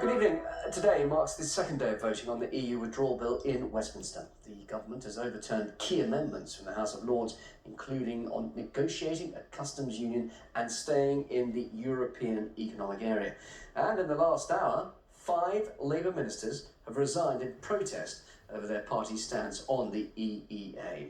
Good evening. Today marks the second day of voting on the EU withdrawal bill in Westminster. The government has overturned key amendments from the House of Lords, including on negotiating a customs union and staying in the European Economic Area. And in the last hour, 5 Labour ministers have resigned in protest over their party's stance on the EEA.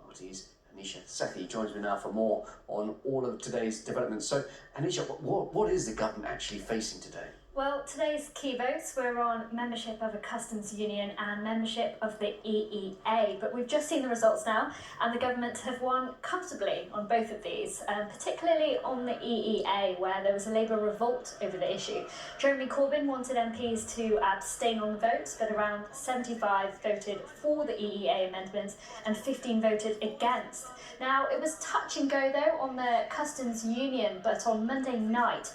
RT's Anisha Sethi joins me now for more on all of today's developments. So, Anisha, what is the government actually facing today? Well, today's key votes were on membership of a customs union and membership of the EEA, but we've just seen the results now, and the government have won comfortably on both of these, particularly on the EEA, where there was a Labour revolt over the issue. Jeremy Corbyn wanted MPs to abstain on the vote, but around 75 voted for the EEA amendment and 15 voted against. Now, it was touch and go, though, on the customs union, but on Monday night,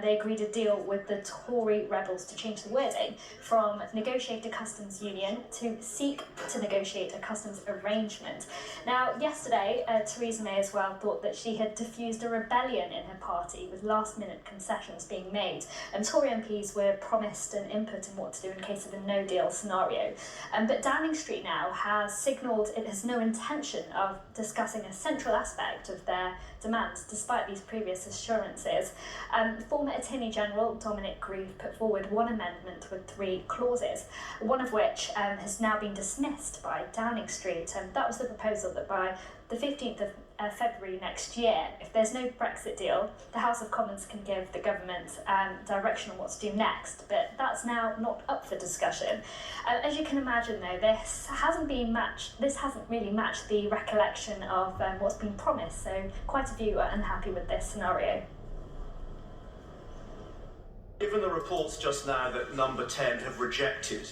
they agreed a deal with the Tory rebels to change the wording from negotiate a customs union to seek to negotiate a customs arrangement. Now, yesterday, Theresa May as well thought that she had diffused a rebellion in her party with last-minute concessions being made, and Tory MPs were promised an input in what to do in case of a no-deal scenario. But Downing Street now has signalled it has no intention of discussing a central aspect of their demands, despite these previous assurances. Former Attorney General Dominic Grieve put forward one amendment with 3 clauses, one of which has now been dismissed by Downing Street. That was the proposal that by the 15th of February next year, if there's no Brexit deal, the House of Commons can give the government direction on what to do next, but that's now not up for discussion. As you can imagine, though, this hasn't really matched the recollection of what's been promised, so quite a few are unhappy with this scenario. Given the reports just now that Number 10 have rejected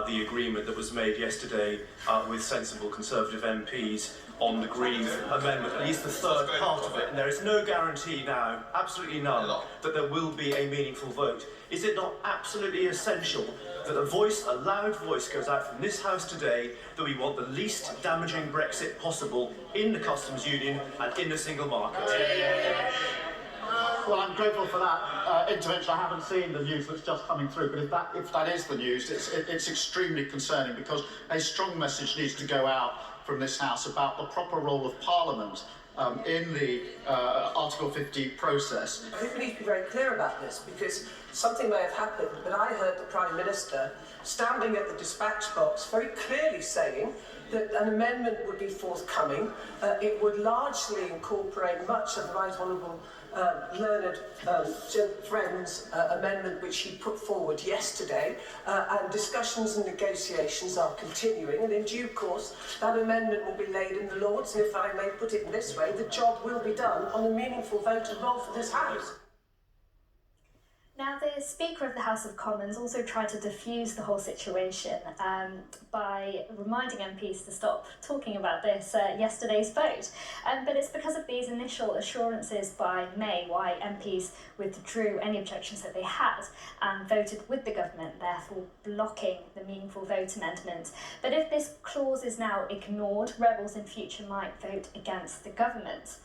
the agreement that was made yesterday with sensible Conservative MPs on the Green Amendment, at least the third part of it, and there is no guarantee now, absolutely none, that there will be a meaningful vote. Is it not absolutely essential that a loud voice goes out from this House today that we want the least damaging Brexit possible in the customs union and in the single market? Well, I'm grateful for that intervention. I haven't seen the news that's just coming through, but if that is the news, it's extremely concerning, because a strong message needs to go out from this House about the proper role of Parliament in the Article 50 process. I think we need to be very clear about this, because something may have happened, but I heard the Prime Minister standing at the dispatch box very clearly saying that an amendment would be forthcoming. It would largely incorporate much of the Right Honourable learned friend's amendment which he put forward yesterday, and discussions and negotiations are continuing, and in due course that amendment will be laid in the Lords, and if I may put it in this way, the job will be done on a meaningful vote and roll for this House. Now, the Speaker of the House of Commons also tried to diffuse the whole situation by reminding MPs to stop talking about this yesterday's vote. But it's because of these initial assurances by May why MPs withdrew any objections that they had and voted with the government, therefore blocking the meaningful vote amendment. But if this clause is now ignored, rebels in future might vote against the government.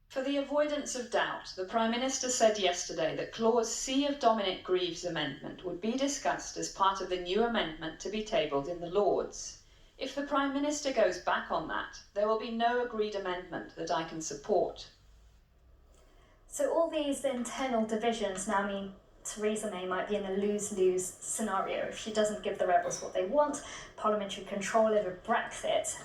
For the avoidance of doubt, the Prime Minister said yesterday that Clause C of Dominic Grieve's amendment would be discussed as part of the new amendment to be tabled in the Lords. If the Prime Minister goes back on that, there will be no agreed amendment that I can support. So all these internal divisions now mean Theresa May might be in a lose-lose scenario. If she doesn't give the rebels what they want, parliamentary control over Brexit,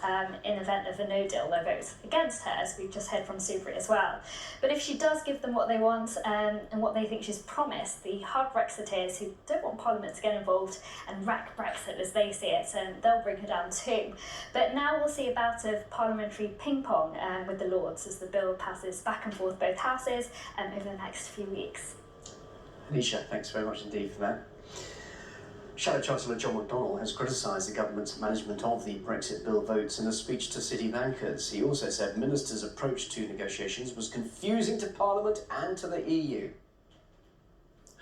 in event of a no-deal, they'll vote against her, as we've just heard from Subri as well. But if she does give them what they want and what they think she's promised, the hard Brexiteers who don't want Parliament to get involved and wreck Brexit as they see it, they'll bring her down too. But now we'll see a bout of parliamentary ping-pong with the Lords as the bill passes back and forth both houses over the next few weeks. Anisha, thanks very much indeed for that. Shadow Chancellor John McDonnell has criticised the government's management of the Brexit bill votes in a speech to city bankers. He also said ministers' approach to negotiations was confusing to Parliament and to the EU.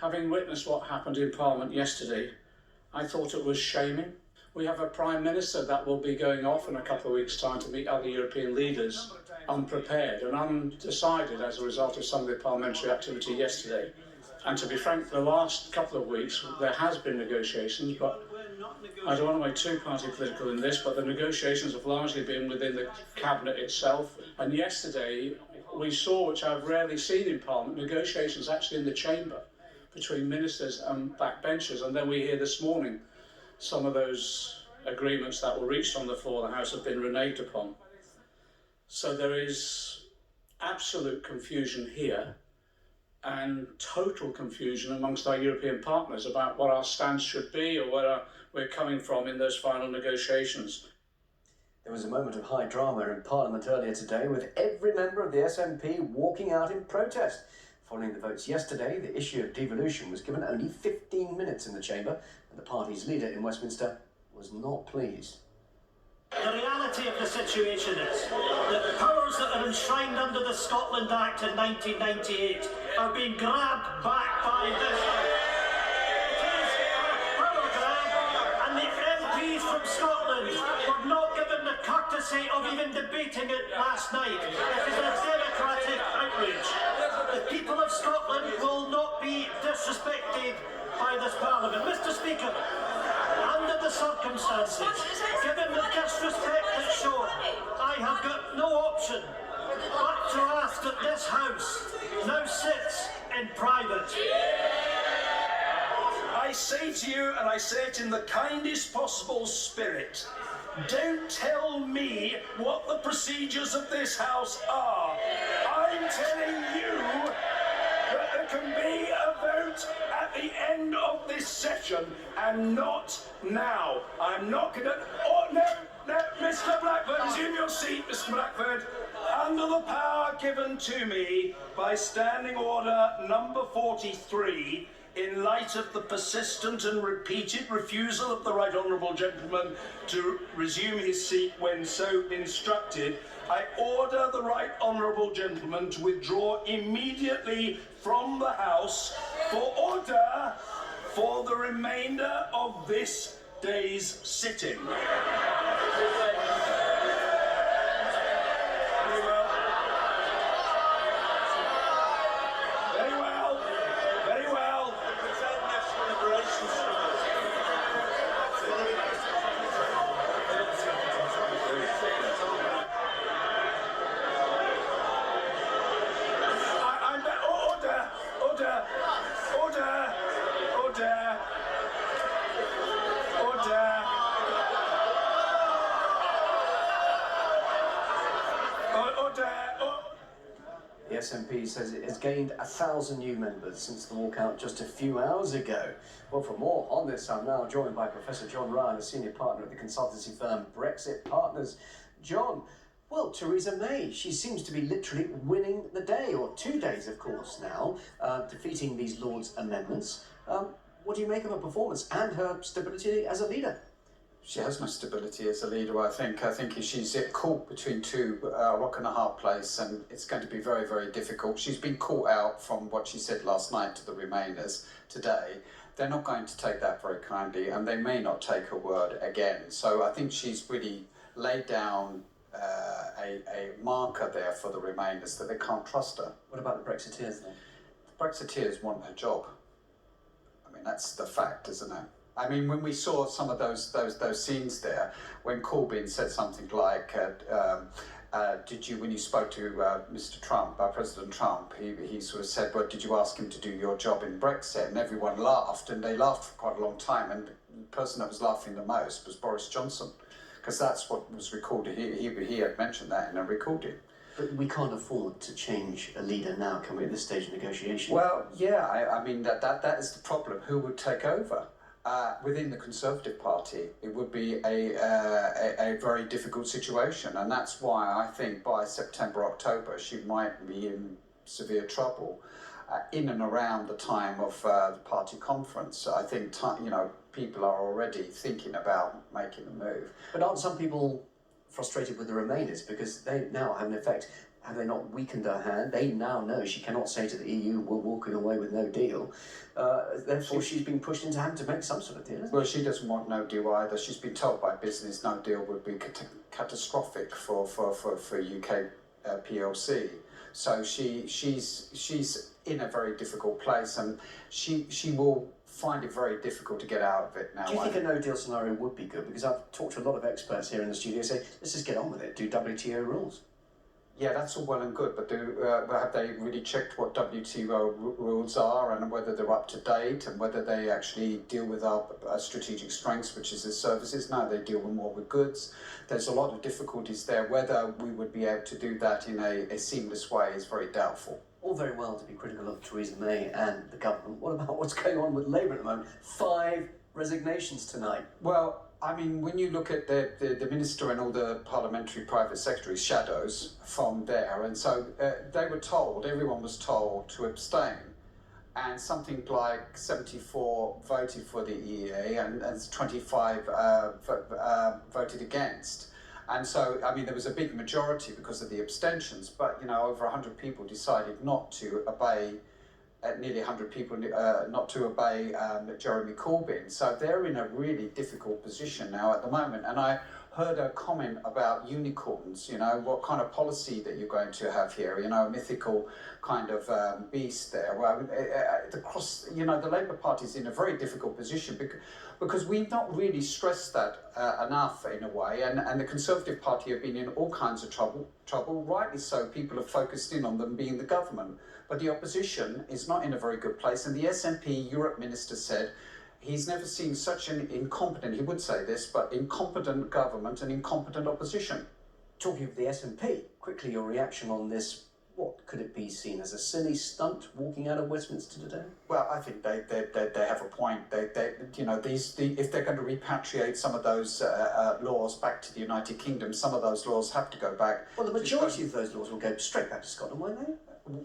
Having witnessed what happened in Parliament yesterday, I thought it was shaming. We have a Prime Minister that will be going off in a couple of weeks' time to meet other European leaders, unprepared and undecided as a result of some of the parliamentary activity yesterday. And to be frank, the last couple of weeks there has been negotiations, but I don't want to make two-party political in this, but the negotiations have largely been within the cabinet itself. And yesterday we saw, which I've rarely seen in Parliament, negotiations actually in the chamber between ministers and backbenchers. And then we hear this morning some of those agreements that were reached on the floor of the House have been reneged upon. So there is absolute confusion here and total confusion amongst our European partners about what our stance should be or where we're coming from in those final negotiations. There was a moment of high drama in Parliament earlier today with every member of the SNP walking out in protest. Following the votes yesterday, the issue of devolution was given only 15 minutes in the chamber, and the party's leader in Westminster was not pleased. The reality of the situation is that the powers that are enshrined under the Scotland Act in 1998 are being grabbed back by this. It is a power grab, and the MPs from Scotland were not given the courtesy of even debating it last night. It is a democratic outrage. The people of Scotland will not be disrespected by this Parliament. Mr. Speaker, under the circumstances, given the disrespect that's shown, I have got no option but to ask that this House now sits in private. I say to you, and I say it in the kindest possible spirit, don't tell me what the procedures of this House are. I'm telling you that there can be a vote at the end of this session, and not now. I'm not going to... Oh, no, Mr. Blackford, resume your seat, Mr. Blackford. Under the power given to me by Standing Order number 43, in light of the persistent and repeated refusal of the Right Honourable Gentleman to resume his seat when so instructed, I order the Right Honourable Gentleman to withdraw immediately from the House for order for the remainder of this day's sitting. The SNP says it has gained 1,000 new members since the walkout just a few hours ago. Well, for more on this, I'm now joined by Professor John Ryan, a senior partner at the consultancy firm Brexit Partners. John, well, Theresa May, she seems to be literally winning the day, or 2 days, of course, now, defeating these Lords' amendments. What do you make of her performance and her stability as a leader? She has no stability as a leader, I think. I think she's caught between two rock and a hard place, and it's going to be very, very difficult. She's been caught out from what she said last night to the Remainers today. They're not going to take that very kindly, and they may not take her word again. So I think she's really laid down a marker there for the Remainers that they can't trust her. What about the Brexiteers, then? The Brexiteers want her job. I mean, that's the fact, isn't it? I mean, when we saw some of those scenes there, when Corbyn said something like, when you spoke to Mr. Trump, President Trump, he sort of said, well, did you ask him to do your job in Brexit? And everyone laughed, and they laughed for quite a long time, and the person that was laughing the most was Boris Johnson, because that's what was recorded. He had mentioned that in a recording. But we can't afford to change a leader now, can we, at this stage of negotiation? Well, yeah, I mean, that is the problem. Who would take over? Within the Conservative Party, it would be a very difficult situation, and that's why I think by September, October, she might be in severe trouble. In and around the time of the party conference, I think people are already thinking about making a move. But aren't some people frustrated with the Remainers because they now have an effect? Have they not weakened her hand? They now know she cannot say to the EU, we're walking away with no deal. Therefore, she's been pushed into having to make some sort of deal, isn't Well, she doesn't want no deal either. She's been told by business no deal would be catastrophic for UK PLC. So she's in a very difficult place, and she will find it very difficult to get out of it now. Do you think a no-deal scenario would be good? Because I've talked to a lot of experts here in the studio say, let's just get on with it, do WTO rules. Yeah, that's all well and good, but have they really checked what WTO rules are and whether they're up to date and whether they actually deal with our strategic strengths, which is the services? No, they deal more with goods. There's a lot of difficulties there. Whether we would be able to do that in a seamless way is very doubtful. All very well to be critical of Theresa May and the government. What about what's going on with Labour at the moment? 5 resignations tonight. Well, I mean, when you look at the minister and all the parliamentary private secretaries, shadows from there, and so everyone was told to abstain, and something like 74 voted for the EEA and 25 voted against. And so, I mean, there was a big majority because of the abstentions, but, you know, over 100 people decided not to obey, nearly 100 people not to obey Jeremy Corbyn. So they're in a really difficult position now at the moment. And I heard a comment about unicorns, you know, what kind of policy that you're going to have here, you know, a mythical kind of beast there. Well, the Labour Party's in a very difficult position because we've not really stressed that enough in a way, and the Conservative Party have been in all kinds of trouble, rightly so. People have focused in on them being the government, but the opposition is not in a very good place, and the SNP Europe Minister said he's never seen such an incompetent, he would say this, but incompetent government and incompetent opposition. Talking of the SNP, quickly your reaction on this. What could it be seen as, a silly stunt walking out of Westminster today? Well, I think they have a point. If they're going to repatriate some of those laws back to the United Kingdom, some of those laws have to go back. Well, the majority of those laws will go straight back to Scotland, won't they?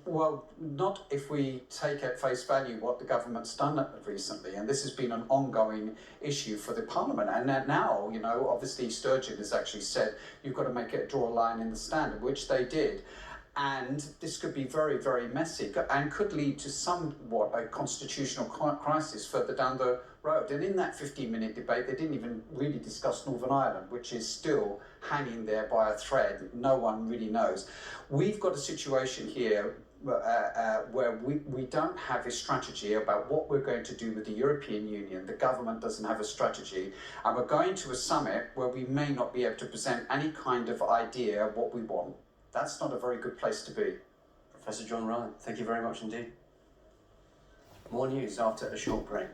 Well, not if we take at face value what the government's done recently, and this has been an ongoing issue for the Parliament. And now, you know, obviously Sturgeon has actually said you've got to draw a line in the sand, which they did. And this could be very, very messy and could lead to somewhat a constitutional crisis further down the road. And in that 15-minute debate, they didn't even really discuss Northern Ireland, which is still hanging there by a thread. No one really knows. We've got a situation here where we don't have a strategy about what we're going to do with the European Union. The government doesn't have a strategy. And we're going to a summit where we may not be able to present any kind of idea of what we want. That's not a very good place to be. Professor John Ryan, thank you very much indeed. More news after a short break.